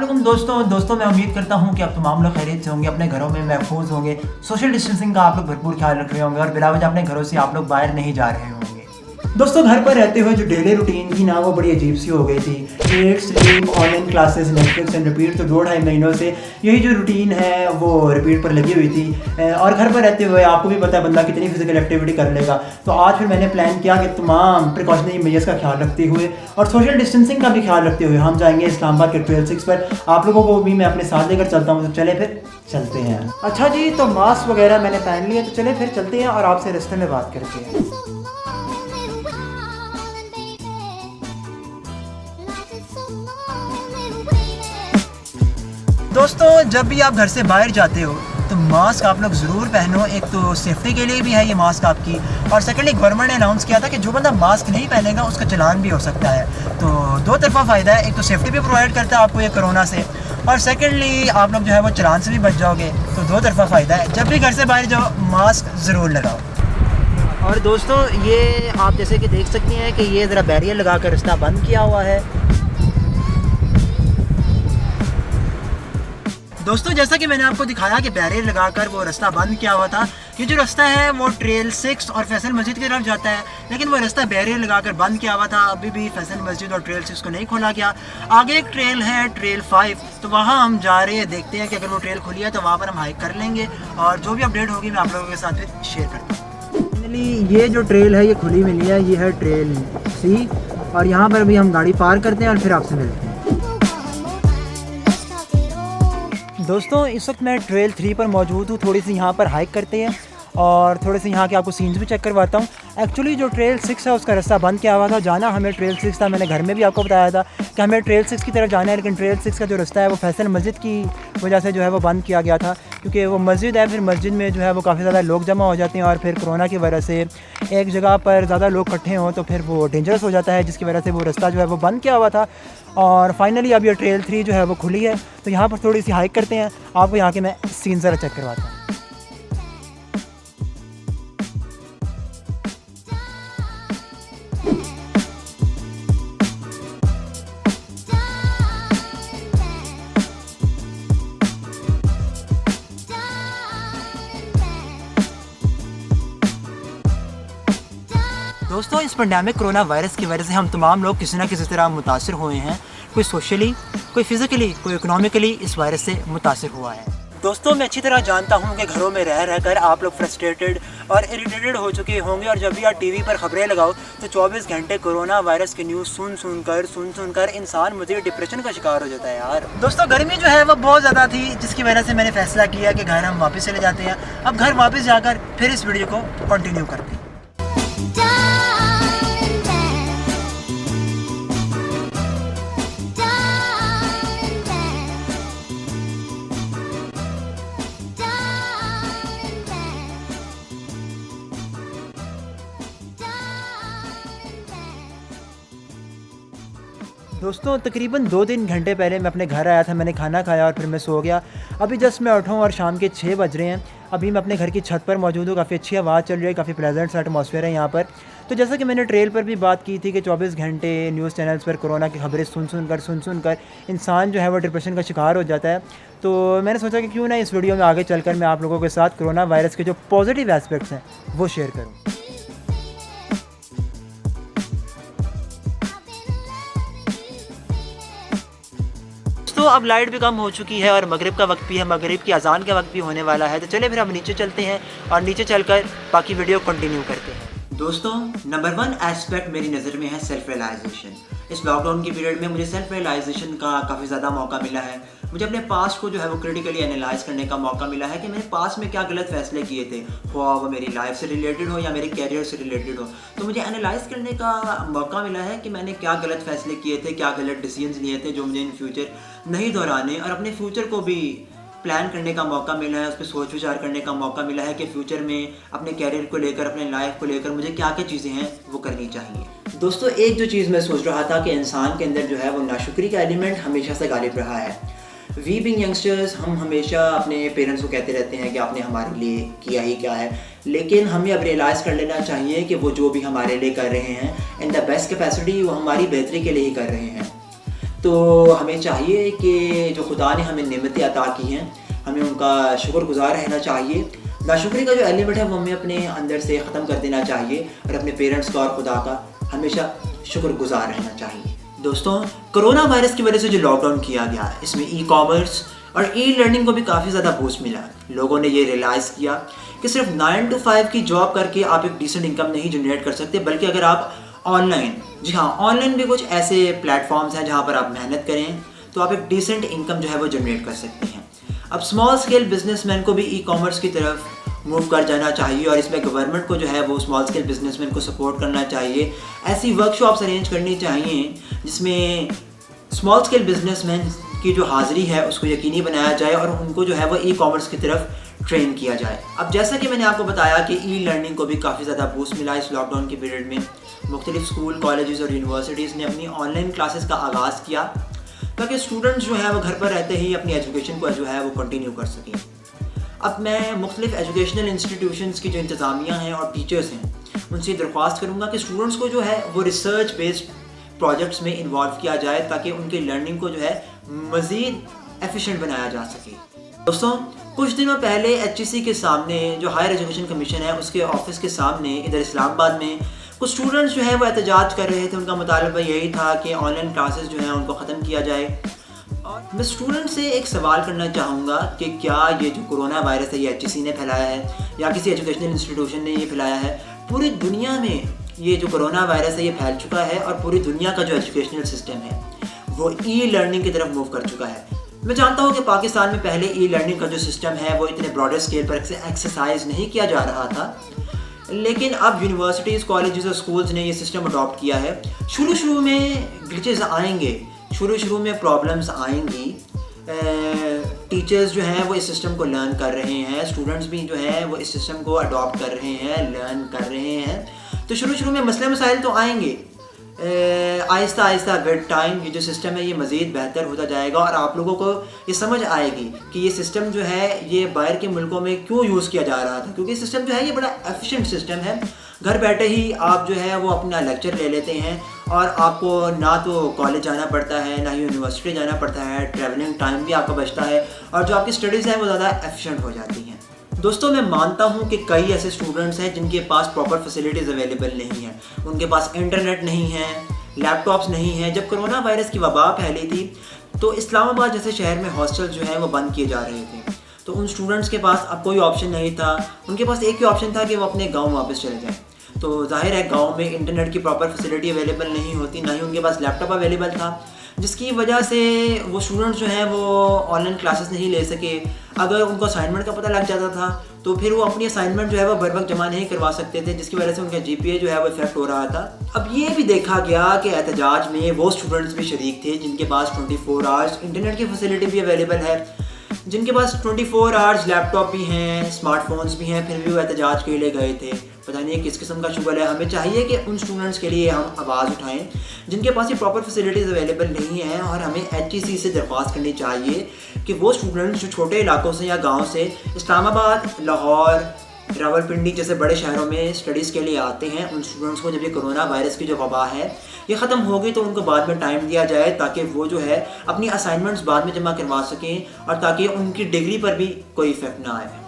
दोस्तों मैं उम्मीद करता हूँ कि आप तमाम लोग खैरियत से होंगे, अपने घरों में महफूज होंगे, सोशल डिस्टेंसिंग का आप लोग भरपूर ख्याल रख रहे होंगे और बिला वजह अपने घरों से आप लोग बाहर नहीं जा रहे होंगे। दोस्तों घर पर रहते हुए जो डेली रूटीन थी ना वो बड़ी अजीब सी हो गई थी। Eat, sleep, online classes, Netflix and repeat. तो 2-2.5 महीनों से यही जो रूटीन है वो रिपीट पर लगी हुई थी। और घर पर रहते हुए आपको भी पता है बंदा कितनी फिजिकल एक्टिविटी कर लेगा। तो आज फिर मैंने प्लान किया कि तमाम प्रिकॉशनरी मेजर्स का ख्याल रखते हुए और सोशल डिस्टेंसिंग का भी ख्याल रखते हुए हम जाएंगे इस्लामाबाद के ट्रेल 6 पर। आप लोगों को भी मैं अपने साथ लेकर चलता हूँ, तो चले फिर चलते हैं। अच्छा जी, तो मास्क वगैरह मैंने पहन लिया, तो चले फिर चलते हैं और आपसे रास्ते में बात करते हैं। दोस्तों जब भी आप घर से बाहर जाते हो तो मास्क आप लोग ज़रूर पहनो। एक तो सेफ्टी के लिए भी है ये मास्क आपकी, और सेकेंडली गवर्नमेंट ने अनाउंस किया था कि जो बंदा मास्क नहीं पहनेगा उसका चालान भी हो सकता है। तो दो तरफा फ़ायदा है, एक तो सेफ्टी भी प्रोवाइड करता है आपको ये कोरोना से, और सेकेंडली आप लोग जो है वो चालान से भी बच जाओगे। तो दो तरफा फ़ायदा है। जब भी घर से बाहर जाओ मास्क ज़रूर लगाओ। और दोस्तों ये आप जैसे कि देख सकते हैं कि ये ज़रा बैरियर लगा कर रास्ता बंद किया हुआ है। दोस्तों जैसा कि मैंने आपको दिखाया कि बैरियर लगाकर वो रास्ता बंद किया हुआ था। ये जो रास्ता है वो ट्रेल 6 और फैसल मस्जिद की तरफ जाता है, लेकिन वो रास्ता बैरियर लगाकर बंद किया हुआ था। अभी भी फैसल मस्जिद और ट्रेल 6 को नहीं खोला गया। आगे एक ट्रेल है ट्रेल 5, तो वहाँ हम जा रहे हैं। देखते हैं कि अगर वो ट्रेल खुली है तो वहाँ पर हम हाइक कर लेंगे, और जो भी अपडेट होगी मैं आप लोगों के साथ फिर शेयर करता हूँ। फाइनली ये जो ट्रेल है ये खुली मिली है, ये है ट्रेल C, और यहाँ पर भी हम गाड़ी पार करते हैं और फिर आपसे मिलते हैं। दोस्तों इस वक्त मैं ट्रेल 3 पर मौजूद हूँ। थोड़ी सी यहाँ पर हाइक करते हैं और थोड़े से यहाँ के आपको सीन्स भी चेक करवाता हूँ। एक्चुअली जो ट्रेल 6 है उसका रास्ता बंद किया हुआ था। जाना हमें ट्रेल 6 था, मैंने घर में भी आपको बताया था कि हमें ट्रेल 6 की तरफ जाना है, लेकिन ट्रेल 6 का जो रास्ता है वो फैसल मस्जिद की वजह से जो है वो बंद किया गया था, क्योंकि वो मस्जिद है। फिर मस्जिद में जो है वो काफ़ी ज़्यादा लोग जमा हो जाते हैं, और फिर कोरोना की वजह से एक जगह पर ज़्यादा लोग इकट्ठे हों तो फिर वो डेंजरस हो जाता है, जिसकी वजह से वो रास्ता जो है वो बंद किया हुआ था। और फाइनली अब ये ट्रेल 3 जो है वो खुली है, तो यहाँ पर थोड़ी सी हाइक करते हैं। आपको यहाँ के मैं सीन ज़रा चेक करवाता हूँ। दोस्तों इस पेंडेमिक कोरोना वायरस की वजह से हम तमाम लोग किसी न किसी तरह मुतासिर हुए हैं। कोई सोशली, कोई फिज़िकली, कोई इकोनॉमिकली इस वायरस से मुतासिर हुआ है। दोस्तों मैं अच्छी तरह जानता हूँ कि घरों में रह कर आप लोग फ्रस्ट्रेटेड और इरिटेटेड हो चुके होंगे, और जब भी आप टीवी पर खबरें लगाओ तो 24 घंटे कोरोना वायरस की न्यूज़ सुन कर इंसान मज़ीद डिप्रेशन का शिकार हो जाता है यार। दोस्तों गर्मी जो है वो बहुत ज़्यादा थी, जिसकी वजह से मैंने फैसला किया कि घर हम वापस चले जाते हैं। अब घर वापस जाकर फिर इस वीडियो को कंटिन्यू करते हैं। दोस्तों तकरीबन 2-3 घंटे पहले मैं अपने घर आया था, मैंने खाना खाया और फिर मैं सो गया। अभी जस्ट मैं उठा हूँ और शाम के 6 बज रहे हैं। अभी मैं अपने घर की छत पर मौजूद हूँ। काफ़ी अच्छी आवाज़ चल रही है, काफ़ी प्लेजेंट सा एटमॉस्फेयर है यहाँ पर। तो जैसा कि मैंने ट्रेल पर भी बात की थी कि 24 घंटे न्यूज़ चैनल्स पर कोरोना की खबरें सुन कर इंसान जो है वो डिप्रेशन का शिकार हो जाता है। तो मैंने सोचा कि क्यों ना इस वीडियो में आगे चलकर मैं आप लोगों के साथ कोरोना वायरस के जो पॉजिटिव एस्पेक्ट्स हैं वो शेयर करूँ। तो अब लाइट भी कम हो चुकी है और मगरिब का वक्त भी है, मगरिब की अजान का वक्त भी होने वाला है। तो चले फिर हम नीचे चलते हैं और नीचे चलकर बाकी वीडियो कंटिन्यू करते हैं। दोस्तों नंबर 1 एस्पेक्ट मेरी नज़र में है सेल्फ रियलाइजेशन। इस लॉकडाउन के पीरियड में मुझे सेल्फ रियलाइजेशन का काफ़ी ज़्यादा मौका मिला है। मुझे अपने पास्ट को जो है वो क्रिटिकली एनालाइज करने का मौका मिला है कि मैंने पास्ट में क्या गलत फैसले किए थे, वो मेरी लाइफ से रिलेटेड हो या मेरे कैरियर से रिलेटेड हो। तो मुझे एनालाइज करने का मौका मिला है कि मैंने क्या गलत फैसले किए थे, क्या गलत डिसीजंस लिए थे जो मुझे इन फ्यूचर नहीं दोहराने, और अपने फ्यूचर को भी प्लान करने का मौका मिला है, उस पर सोच विचार करने का मौका मिला है कि फ्यूचर में अपने कैरियर को लेकर, अपने लाइफ को लेकर मुझे क्या क्या चीज़ें हैं वो करनी चाहिए। दोस्तों एक जो चीज़ मैं सोच रहा था कि इंसान के अंदर जो है वो नाशुक्री का एलिमेंट हमेशा से गालिब रहा है। वी बीइंग यंगस्टर्स हम हमेशा अपने पेरेंट्स को कहते रहते हैं कि आपने हमारे लिए किया ही क्या है, लेकिन हमें अब रियलाइज़ कर लेना चाहिए कि वो जो भी हमारे लिए कर रहे हैं इन द बेस्ट कैपेसिटी वो हमारी बेहतरी के लिए ही कर रहे हैं। तो हमें चाहिए कि जो खुदा ने हमें नेमतें अता की हैं, हमें उनका शुक्रगुज़ार रहना चाहिए। नाशुक्री का जो एलिमेंट है वो हमें अपने अंदर से ख़त्म कर देना चाहिए और अपने पेरेंट्स का और खुदा का हमेशा शुक्रगुज़ार रहना चाहिए। दोस्तों, कोरोना वायरस की वजह से जो लॉकडाउन किया गया, इसमें ई कॉमर्स और ई लर्निंग को भी काफ़ी ज़्यादा बूस्ट मिला। लोगों ने ये रियलाइज़ किया कि सिर्फ 9 to 5 की जॉब करके आप एक डिसेंट इनकम नहीं जनरेट कर सकते, बल्कि अगर आप ऑनलाइन, जी हाँ, ऑनलाइन भी कुछ ऐसे प्लेटफॉर्म्स हैं जहाँ पर आप मेहनत करें तो आप एक डिसेंट इनकम जो है वो जनरेट कर सकते हैं। अब स्मॉल स्केल बिजनेसमैन को भी ई कॉमर्स की तरफ मूव कर जाना चाहिए और इसमें गवर्नमेंट को जो है वो स्मॉल स्केल बिजनेसमैन को सपोर्ट करना चाहिए। ऐसी वर्कशॉप्स अरेंज करनी चाहिए जिसमें स्मॉल स्केल बिजनेसमैन की जो हाज़िरी है उसको यकीनी बनाया जाए और उनको जो है वो ई कॉमर्स की तरफ ट्रेन किया जाए। अब जैसा कि मैंने आपको बताया कि ई लर्निंग को भी काफ़ी ज़्यादा बूस्ट मिला इस लॉकडाउन के पीरियड में। मुख्तलिफ स्कूल, कॉलेजेस और यूनिवर्सिटीज़ ने अपनी ऑनलाइन क्लासेस का आगाज़ किया ताकि स्टूडेंट्स जो है वो घर पर रहते ही अपनी एजुकेशन को जो है वो कंटिन्यू कर सकें। अब मैं मुख्तलिफ एजुकेशनल इंस्टीट्यूशंस की जो इंतज़ामिया हैं और टीचर्स हैं उनसे दरख्वास्त करूँगा कि स्टूडेंट्स को जो है वो रिसर्च बेस्ड प्रोजेक्ट्स में इन्वॉल्व किया जाए ताकि उनकी लर्निंग को जो है मज़ीद एफिशिएंट बनाया जा सके। दोस्तों, कुछ दिनों पहले HEC के सामने, जो हायर एजुकेशन कमीशन है, उसके ऑफिस के सामने इधर इस्लामाबाद में कुछ स्टूडेंट्स जो है वो एहतजाज कर रहे थे। उनका मुतालबा यही था कि ऑनलाइन क्लासेस जो हैं उनको ख़त्म किया जाए। और मैं स्टूडेंट से एक सवाल करना चाहूँगा कि क्या ये जो कोरोना वायरस है ये HEC ने फैलाया है या किसी एजुकेशनल इंस्टीट्यूशन ने ये फैलाया है? पूरी दुनिया में ये जो कोरोना वायरस है ये फैल चुका है और पूरी दुनिया का जो एजुकेशनल सिस्टम है वो ई लर्निंग की तरफ मूव कर चुका है। मैं जानता हूँ कि पाकिस्तान में पहले ई लर्निंग का जो सिस्टम है वो इतने ब्रॉडर स्केल पर एक्सरसाइज नहीं किया जा रहा था, लेकिन अब यूनिवर्सिटीज़, कॉलेजेस और स्कूल्स ने ये सिस्टम अडॉप्ट किया है। शुरू में ग्लिचेस आएंगे, शुरू में प्रॉब्लम्स आएंगी। टीचर्स जो हैं वो इस सिस्टम को लर्न कर रहे हैं, स्टूडेंट्स भी जो हैं वो इस सिस्टम को अडॉप्ट कर रहे हैं, लर्न कर रहे हैं। तो शुरू में मसले मसाइल तो आएंगे। आहिस्ता आहिस्ता विद टाइम ये जो सिस्टम है ये मज़ीद बेहतर होता जाएगा और आप लोगों को ये समझ आएगी कि ये सिस्टम जो है ये बाहर के मुल्कों में क्यों यूज़ किया जा रहा था, क्योंकि सिस्टम जो है ये बड़ा एफिशिएंट सिस्टम है। घर बैठे ही आप जो है वो अपना लेक्चर ले लेते हैं और आपको ना तो कॉलेज जाना पड़ता है, ना ही यूनिवर्सिटी जाना पड़ता है, ट्रैवलिंग टाइम भी आपका बचता है और जो आपकी स्टडीज़ हैं वो ज़्यादा एफिशिएंट हो जाती हैं। दोस्तों, मैं मानता हूँ कि कई ऐसे स्टूडेंट्स हैं जिनके पास प्रॉपर फैसिलिटीज़ अवेलेबल नहीं है, उनके पास इंटरनेट नहीं है, लैपटॉप्स नहीं है। जब कोरोना वायरस की वबा फैली थी तो इस्लामाबाद जैसे शहर में हॉस्टल जो है वो बंद किए जा रहे थे, तो उन स्टूडेंट्स के पास अब कोई ऑप्शन नहीं था। उनके पास एक ही ऑप्शन था कि वो अपने गांव वापस चले जाएं। तो जाहिर है गांव में इंटरनेट की प्रॉपर फैसिलिटी अवेलेबल नहीं होती, ना ही उनके पास लैपटॉप अवेलेबल था, जिसकी वजह से वो स्टूडेंट्स जो हैं वो ऑनलाइन क्लासेस नहीं ले सके। अगर उनको असाइनमेंट का पता लग जाता था तो फिर वो अपनी असाइनमेंट जो है वो बर वक्त जमा नहीं करवा सकते थे, जिसकी वजह से उनका GPA जो है वो इफेक्ट हो रहा था। अब ये भी देखा गया कि एहतजाज में वो स्टूडेंट्स भी शरीक थे जिनके पास 24 आवर्स इंटरनेट की फैसिलिटी भी अवेलेबल है, जिनके पास 24 आवर्स लैपटॉप भी हैं, स्मार्टफोन्स भी हैं, फिर भी वो एहतजाज के लिए गए थे। पता नहीं किस किस्म का शुगर है। हमें चाहिए कि उन स्टूडेंट्स के लिए हम आवाज़ उठाएं जिनके पास ये प्रॉपर फैसिलिटीज़ अवेलेबल नहीं है, और हमें HEC से दरख्वास्त करनी चाहिए कि वो स्टूडेंट्स जो छोटे इलाकों से या गांव से इस्लामाबाद, लाहौर, रावलपिंडी जैसे बड़े शहरों में स्टडीज़ के लिए आते हैं, उन स्टूडेंट्स को जब ये कोरोना वायरस की जो वबा है ये ख़त्म होगी तो उनको बाद में टाइम दिया जाए ताकि वो जो है अपनी असाइनमेंट्स बाद में जमा करवा सकें और ताकि उनकी डिग्री पर भी कोई इफेक्ट ना आए।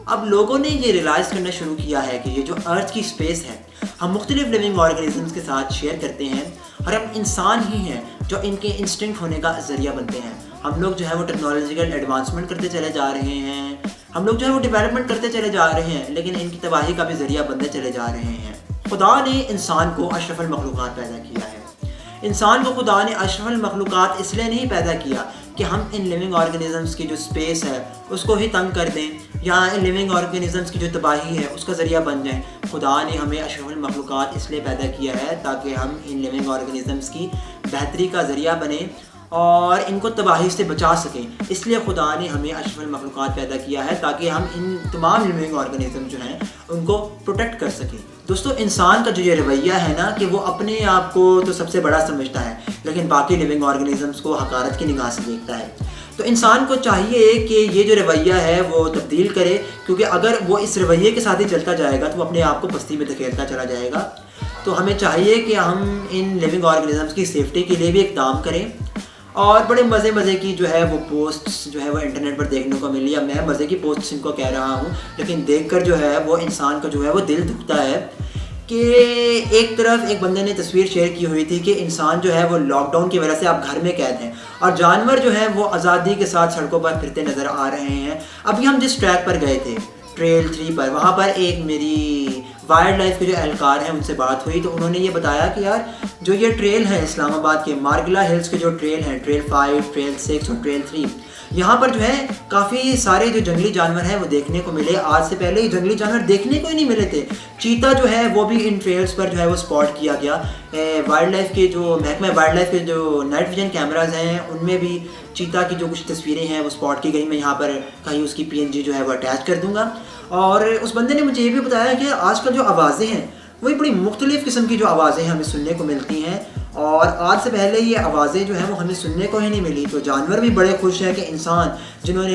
अब लोगों ने ये रियलाइज़ करना शुरू किया है कि ये जो अर्थ की स्पेस है हम मुख्तलिफ लिविंग ऑर्गेनिजम्स के साथ शेयर करते हैं और हम इंसान ही हैं जो इनके इंस्टिंक्ट होने का ज़रिया बनते हैं। हम लोग जो है वो टेक्नोलॉजिकल एडवांसमेंट करते चले जा रहे हैं, हम लोग जो है वो डेवलपमेंट करते चले जा रहे हैं, लेकिन इनकी तबाही का भी ज़रिया बनते चले जा रहे हैं। खुदा ने इंसान को अशरफुल मखलूक़ात पैदा किया है। इंसान को खुदा ने अशरफुल मखलूक़ात इसलिए नहीं पैदा किया कि हम इन लिविंग ऑर्गेनिजम्स की जो स्पेस है उसको ही तंग कर दें या इन लिविंग ऑर्गेनिजम्स की जो तबाही है उसका ज़रिया बन जाएं। खुदा ने हमें अशरफुल मखलूक़ात इसलिए पैदा किया है ताकि हम इन लिविंग ऑर्गेनिजम्स की बेहतरी का ज़रिया बने और इनको तबाही से बचा सकें। इसलिए खुदा ने हमें अशरफुल मखलूक़ात पैदा किया है ताकि हम इन तमाम लिविंग ऑर्गेनिज्म जो हैं उनको प्रोटेक्ट कर सकें। दोस्तों, इंसान का जो ये रवैया है ना कि वो अपने आप को तो सबसे बड़ा समझता है लेकिन बाकी लिविंग ऑर्गेनिजम्स को हकारत की निगाह से देखता है। तो इंसान को चाहिए कि ये जो रवैया है वो तब्दील करे, क्योंकि अगर वो इस रवैये के साथ ही चलता जाएगा तो वो अपने आप को पस्ती में धकेलता चला जाएगा। तो हमें चाहिए कि हम इन लिविंग ऑर्गेनिजम्स की सेफ्टी के लिए भी इक़दाम करें। और बड़े मज़े की जो है वो पोस्ट्स जो है वो इंटरनेट पर देखने को मिली। अब मैं मज़े की पोस्ट्स इनको कह रहा हूँ, लेकिन देखकर जो है वो इंसान का जो है वो दिल दुखता है कि एक तरफ एक बंदे ने तस्वीर शेयर की हुई थी कि इंसान जो है वो लॉकडाउन की वजह से आप घर में कैद हैं और जानवर जो है वो आज़ादी के साथ सड़कों पर फिरते नज़र आ रहे हैं। अभी हम जिस ट्रैक पर गए थे ट्रेल 3 पर, वहाँ पर एक मेरी वाइल्ड लाइफ के जो एहलकार हैं उनसे बात हुई, तो उन्होंने ये बताया कि यार जो ये ट्रेल है इस्लामाबाद के मार्गला हिल्स के जो ट्रेल हैं, ट्रेल 5, ट्रेल 6 और ट्रेल 3, यहाँ पर जो है काफ़ी सारे जो जंगली जानवर हैं वो देखने को मिले। आज से पहले ये जंगली जानवर देखने को ही नहीं मिले थे। चीता जो है वो भी इन ट्रेल्स पर जो है वो स्पॉट किया गया। वाइल्ड लाइफ के जो महकमा वाइल्ड लाइफ के जो नाइट विजन कैमराज हैं उनमें भी चीता की जो कुछ तस्वीरें हैं वो स्पॉट की गई। मैं यहाँ पर कहीं उसकी PNG जो है वो अटैच कर दूँगा। और उस बंदे ने मुझे ये भी बताया कि आजकल जो आवाज़ें हैं वही बड़ी मुख्तलिफ़ किस्म की जो आवाज़ें हमें सुनने को मिलती हैं और आज से पहले ये आवाज़ें जो हैं वो हमें सुनने को ही नहीं मिली। तो जानवर भी बड़े खुश हैं कि इंसान जिन्होंने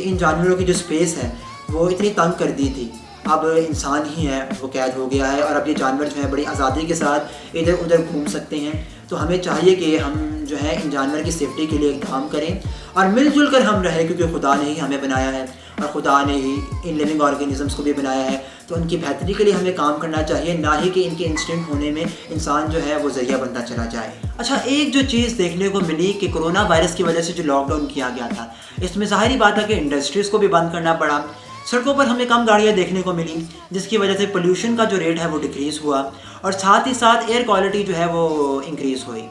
इन जानवरों की जो स्पेस है वो इतनी तंग कर दी थी, अब इंसान ही है वो कैद हो गया है और अब ये जानवर जो है बड़ी आज़ादी के साथ इधर उधर घूम सकते हैं। तो हमें चाहिए कि हम जो है इन जानवर की सेफ्टी के लिए काम करें और मिलजुल कर हम रहें, क्योंकि खुदा ने ही हमें बनाया है और खुदा ने ही इन लिविंग ऑर्गेनिजम्स को भी बनाया है। तो उनकी बेहतरी के लिए हमें काम करना चाहिए, ना ही कि इनके इंस्टेंट होने में इंसान जो है वो ज़रिया बनता चला जाए। अच्छा, एक जो चीज़ देखने को मिली कि कोरोना वायरस की वजह से जो लॉकडाउन किया गया था, इसमें ज़ाहिरी बात है कि इंडस्ट्रीज़ को भी बंद करना पड़ा। सड़कों पर हमें कम गाड़ियाँ देखने को मिली, जिसकी वजह से पोल्यूशन का जो रेट है वो डिक्रीज़ हुआ और साथ ही साथ एयर क्वालिटी जो है वो इंक्रीज़ हुई।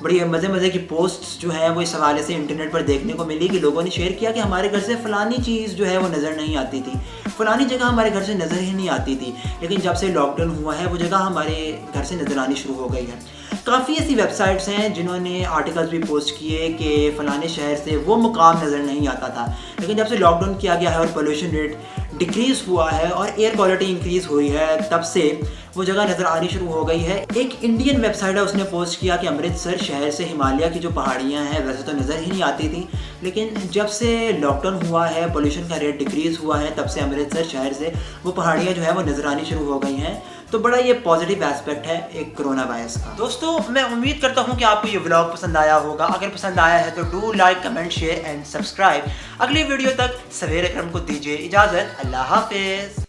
बड़ी मज़े की पोस्ट्स जो है वो इस हवाले से इंटरनेट पर देखने को मिली कि लोगों ने शेयर किया कि हमारे घर से फ़लानी चीज़ जो है वो नज़र नहीं आती थी, फ़लानी जगह हमारे घर से नज़र ही नहीं आती थी, लेकिन जब से लॉकडाउन हुआ है वो जगह हमारे घर से नज़र आनी शुरू हो गई है। काफ़ी ऐसी वेबसाइट्स हैं जिन्होंने आर्टिकल्स भी पोस्ट किए कि फ़लाने शहर से वो मुकाम नज़र नहीं आता था, लेकिन जब से लॉकडाउन किया गया है और पोल्यूशन रेट डिक्रीज़ हुआ है और एयर क्वालिटी इंक्रीज़ हुई है, तब से वो जगह नज़र आनी शुरू हो गई है। एक इंडियन वेबसाइट है उसने पोस्ट किया कि अमृतसर शहर से हिमालय की जो पहाड़ियाँ हैं वैसे तो नज़र ही नहीं आती थी, लेकिन जब से लॉकडाउन हुआ है, पोल्यूशन का रेट डिक्रीज़ हुआ है, तब से अमृतसर शहर से वो पहाड़ियाँ जो है वो नज़र आनी शुरू हो गई हैं। तो बड़ा ये पॉजिटिव एस्पेक्ट है एक कोरोना वायरस का। दोस्तों, मैं उम्मीद करता हूँ कि आपको ये व्लॉग पसंद आया होगा। अगर पसंद आया है तो do like, comment, share and subscribe. अगली वीडियो तक सवेरे अकरम को दीजिए इजाज़त। अल्लाह हाफिज़।